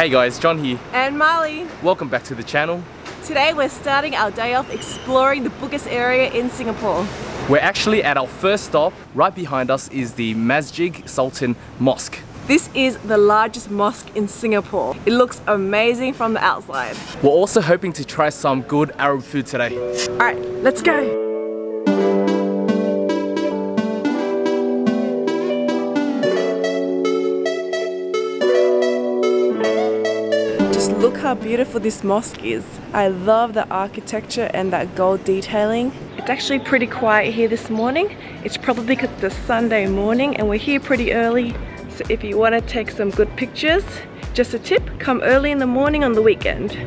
Hey guys, John here. And Malie. Welcome back to the channel. Today we're starting our day off exploring the Bugis area in Singapore. We're actually at our first stop. Right behind us is the Mazjig Sultan Mosque. This is the largest mosque in Singapore. It looks amazing from the outside. We're also hoping to try some good Arab food today. Alright, let's go! Look how beautiful this mosque is. I love the architecture and that gold detailing. It's actually pretty quiet here this morning. It's probably because it's a Sunday morning and we're here pretty early. So if you want to take some good pictures, just a tip, come early in the morning on the weekend.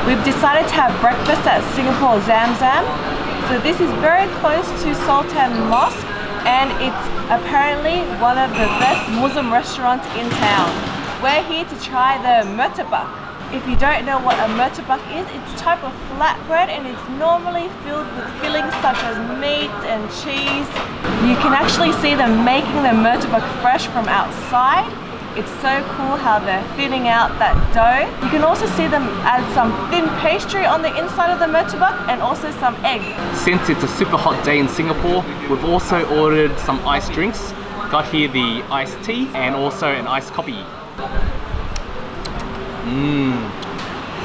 We've decided to have breakfast at Singapore Zamzam. So this is very close to Sultan Mosque and it's apparently one of the best Muslim restaurants in town. We're here to try the murtabak. If you don't know what a murtabak is, it's a type of flatbread and it's normally filled with fillings such as meat and cheese. You can actually see them making the murtabak fresh from outside. It's so cool how they're thinning out that dough. You can also see them add some thin pastry on the inside of the murtabak and also some egg. Since it's a super hot day in Singapore, we've also ordered some iced drinks. Got here the iced tea and also an iced coffee.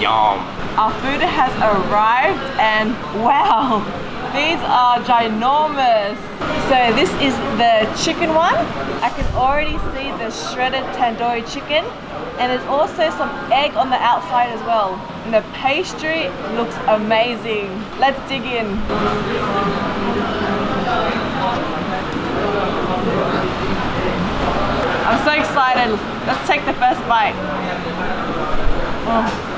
Yum. Our food has arrived and wow, these are ginormous. So this is the chicken one. I can already see the shredded tandoori chicken and there's also some egg on the outside as well. And the pastry looks amazing. Let's dig in. I'm so excited. Let's take the first bite. Oh.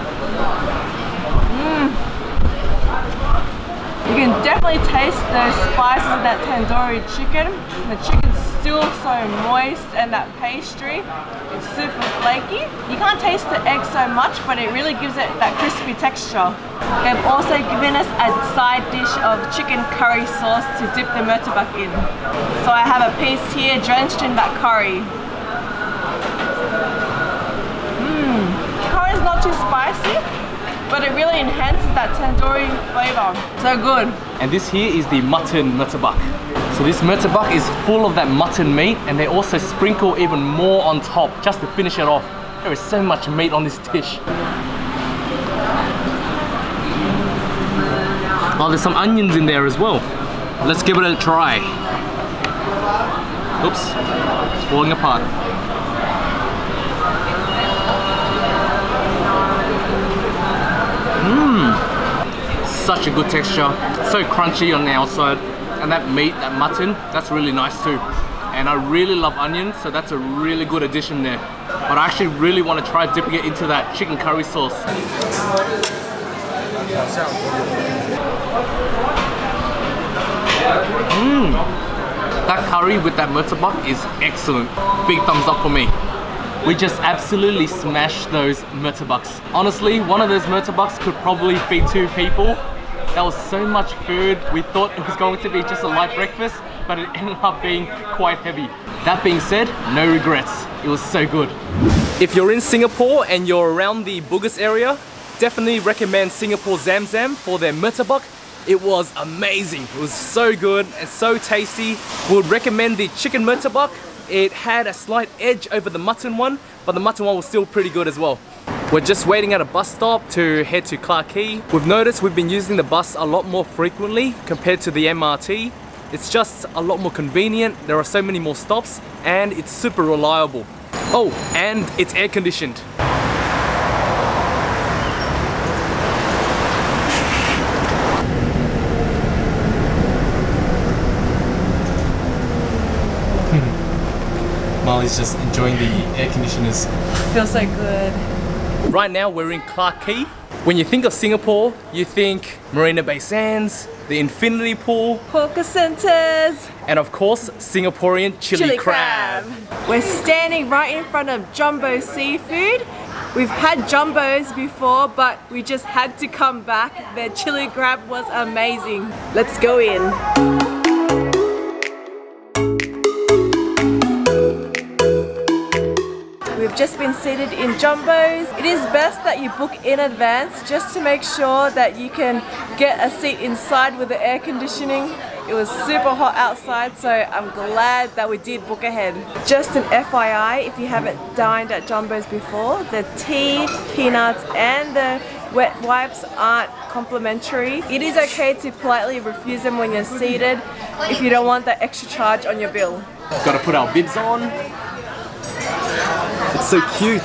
You can definitely taste the spices of that tandoori chicken. The chicken's still so moist and that pastry is super flaky. You can't taste the egg so much, but it really gives it that crispy texture. They've also given us a side dish of chicken curry sauce to dip the murtabak in. So I have a piece here drenched in that curry. Curry is not too spicy, but it really enhances that tandoori flavor. So good. And this here is the mutton murtabak. So this murtabak is full of that mutton meat and they also sprinkle even more on top just to finish it off. There is so much meat on this dish. Oh, there's some onions in there as well. Let's give it a try. Oops, it's falling apart. Such a good texture, so crunchy on the outside, and that meat, that mutton, that's really nice too. And I really love onions, so that's a really good addition there. But I actually really want to try dipping it into that chicken curry sauce. That curry with that murtabak is excellent. Big thumbs up for me. We just absolutely smashed those murtabaks. Honestly, one of those murtabaks could probably feed 2 people. That was so much food. We thought it was going to be just a light breakfast, but it ended up being quite heavy. That being said, no regrets. It was so good. If you're in Singapore and you're around the Bugis area, definitely recommend Singapore Zamzam for their murtabak. It was amazing. It was so good and so tasty. We would recommend the chicken murtabak. It had a slight edge over the mutton one, but the mutton one was still pretty good as well. We're just waiting at a bus stop to head to Clarke Quay. We've noticed we've been using the bus a lot more frequently compared to the MRT. It's just a lot more convenient, there are so many more stops, and it's super reliable. Oh, and it's air conditioned. Malie's just enjoying the air conditioners. Feels so good. Right now we're in Clarke Quay. When you think of Singapore, you think Marina Bay Sands, the Infinity Pool, hawker centers, and of course, Singaporean chili crab. We're standing right in front of Jumbo Seafood We've had jumbos before, but we just had to come back. Their chili crab was amazing. Let's go in. We've just been seated in jumbos. It is best that you book in advance just to make sure that you can get a seat inside with the air conditioning. It was super hot outside, so I'm glad that we did book ahead. Just an FYI, if you haven't dined at jumbos before, the tea, peanuts and the wet wipes aren't complimentary. It is okay to politely refuse them when you're seated if you don't want that extra charge on your bill. Gotta put our bibs on. It's so cute.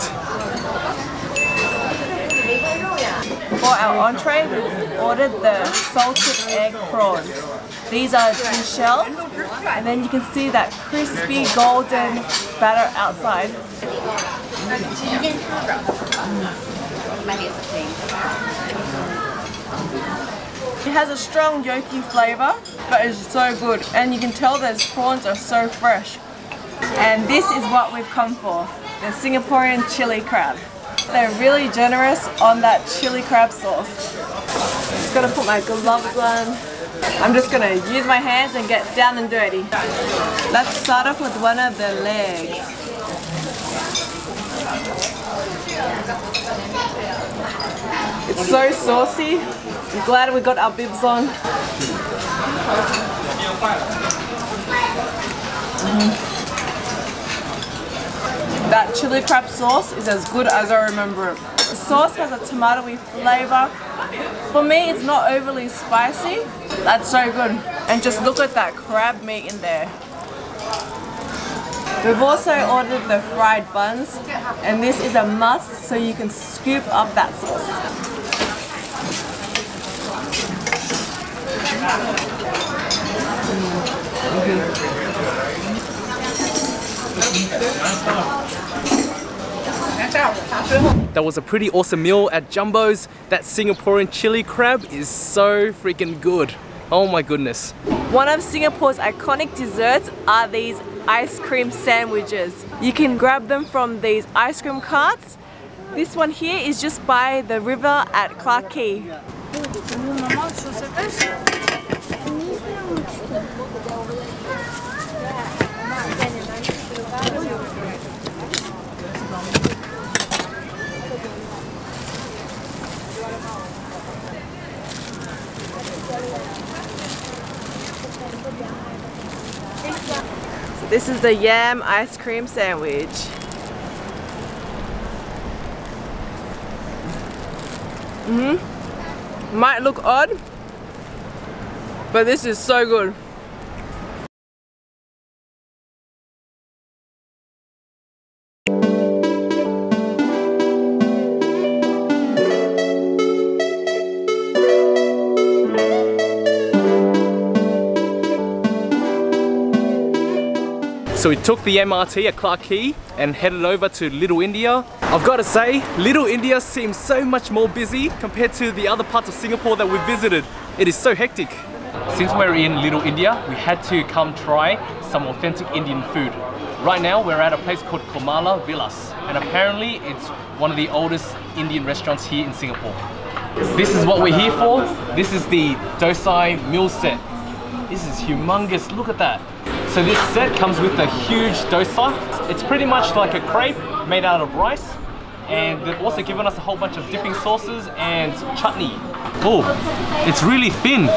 For our entree, we've ordered the salted egg prawns. These are shelled, and then you can see that crispy golden batter outside. It has a strong yolky flavour, but it's so good, and you can tell those prawns are so fresh. And this is what we've come for, the Singaporean chili crab. They're really generous on that chili crab sauce. Just gotta put my gloves on. I'm just gonna use my hands and get down and dirty. Let's start off with one of the legs. It's so saucy. I'm glad we got our bibs on. That chili crab sauce is as good as I remember it. The sauce has a tomatoey flavour. For me, it's not overly spicy. That's so good. And just look at that crab meat in there. We've also ordered the fried buns, and this is a must, so you can scoop up that sauce. That was a pretty awesome meal at Jumbo's. That Singaporean chili crab is so freaking good. Oh my goodness. One of Singapore's iconic desserts are these ice cream sandwiches. You can grab them from these ice cream carts. This one here is just by the river at Clarke Quay. This is the yam ice cream sandwich. Might look odd, but this is so good. So we took the MRT at Clarke Quay and headed over to Little India. I've got to say, Little India seems so much more busy compared to the other parts of Singapore that we visited. It is so hectic. Since we're in Little India, we had to come try some authentic Indian food. Right now, we're at a place called Komala Villas, and apparently it's one of the oldest Indian restaurants here in Singapore. This is what we're here for. This is the Dosai Meal Set. This is humongous, look at that. So this set comes with a huge dosa. It's pretty much like a crepe made out of rice. And they've also given us a whole bunch of dipping sauces and chutney. Oh, it's really thin.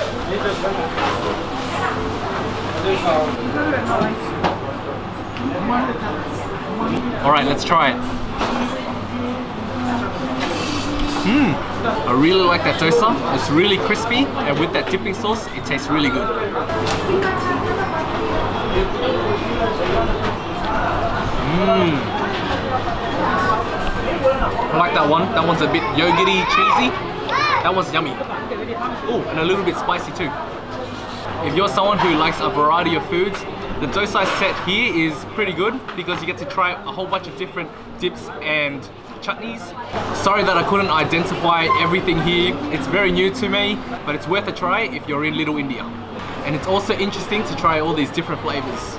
All right, let's try it. I really like that dosa. It's really crispy, and with that dipping sauce, it tastes really good. I like that one. That one's a bit yogurty, cheesy. That one's yummy. Oh, and a little bit spicy too. If you're someone who likes a variety of foods, the Dosai set here is pretty good because you get to try a whole bunch of different dips and chutneys. Sorry that I couldn't identify everything here. It's very new to me, but it's worth a try if you're in Little India. And it's also interesting to try all these different flavors.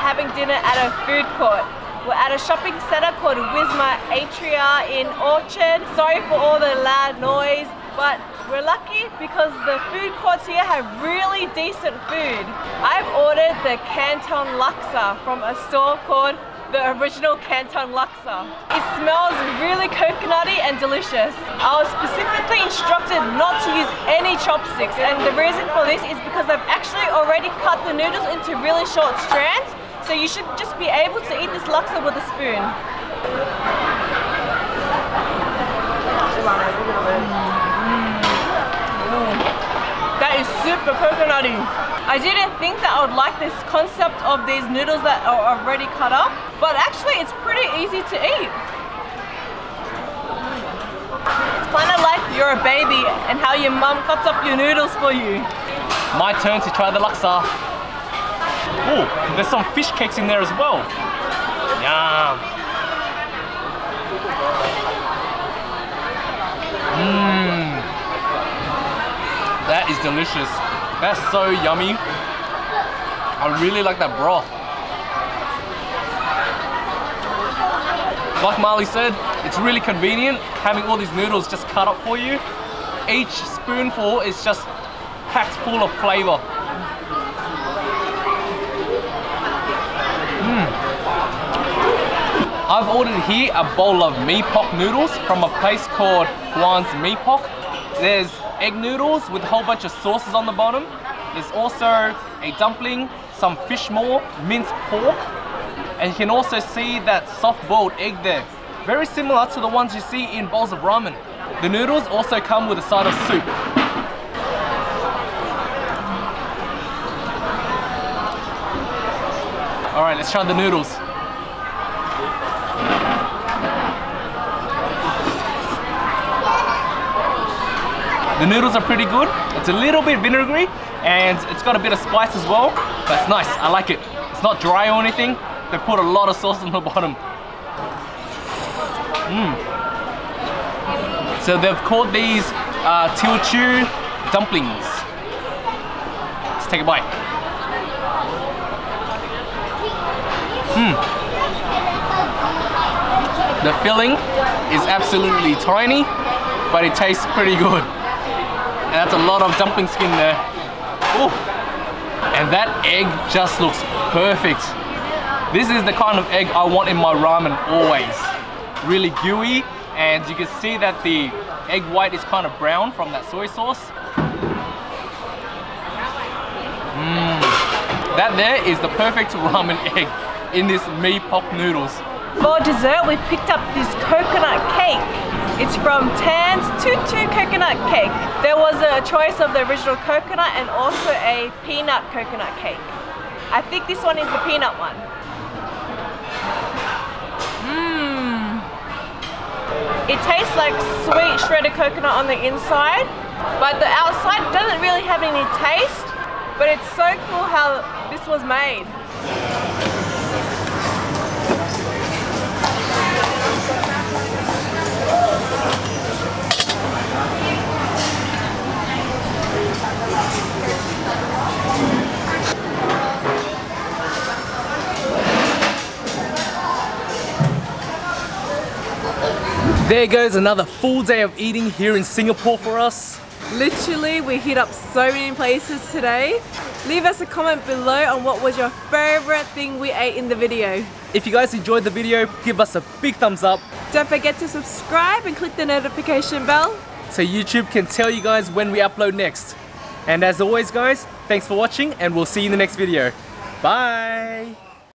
having dinner at a food court. We're at a shopping centre called Wisma Atria in Orchard. Sorry for all the loud noise, but we're lucky because the food courts here have really decent food. I've ordered the Canton Laksa from a store called the original Canton Laksa. It smells really coconutty and delicious. I was specifically instructed not to use any chopsticks, and the reason for this is because I've actually already cut the noodles into really short strands, so you should just be able to eat this laksa with a spoon. That is super coconutty. I didn't think that I would like this concept of these noodles that are already cut up, but actually it's pretty easy to eat. It's kind of like you're a baby and how your mum cuts up your noodles for you. My turn to try the laksa. Oh, there's some fish cakes in there as well. Yum. That is delicious. That's so yummy. I really like that broth. Like Malie said, it's really convenient having all these noodles just cut up for you. Each spoonful is just packed full of flavor. I've ordered here a bowl of mee pok noodles from a place called Guan's Mee Pok. There's egg noodles with a whole bunch of sauces on the bottom. There's also a dumpling, some fish maw, minced pork, and you can also see that soft boiled egg there. Very similar to the ones you see in bowls of ramen. The noodles also come with a side of soup. Alright, let's try the noodles. The noodles are pretty good. It's a little bit vinegary and it's got a bit of spice as well, but it's nice. I like it. It's not dry or anything. They put a lot of sauce on the bottom. So they've called these Teochew dumplings. Let's take a bite. The filling is absolutely tiny, but it tastes pretty good. And that's a lot of dumpling skin there. Ooh. And that egg just looks perfect. This is the kind of egg I want in my ramen always. Really gooey, and you can see that the egg white is kind of brown from that soy sauce. That there is the perfect ramen egg in this mee pok noodles. For dessert, we picked up this coconut cake. It's from Tan's Tutu coconut cake. There was a choice of the original coconut and also a peanut coconut cake. I think this one is the peanut one. It tastes like sweet shredded coconut on the inside, but the outside doesn't really have any taste, but it's so cool how this was made. There goes another full day of eating here in Singapore for us. Literally, we hit up so many places today. Leave us a comment below on what was your favorite thing we ate in the video. If you guys enjoyed the video, give us a big thumbs up. Don't forget to subscribe and click the notification bell so YouTube can tell you guys when we upload next. And as always guys, thanks for watching and we'll see you in the next video. Bye!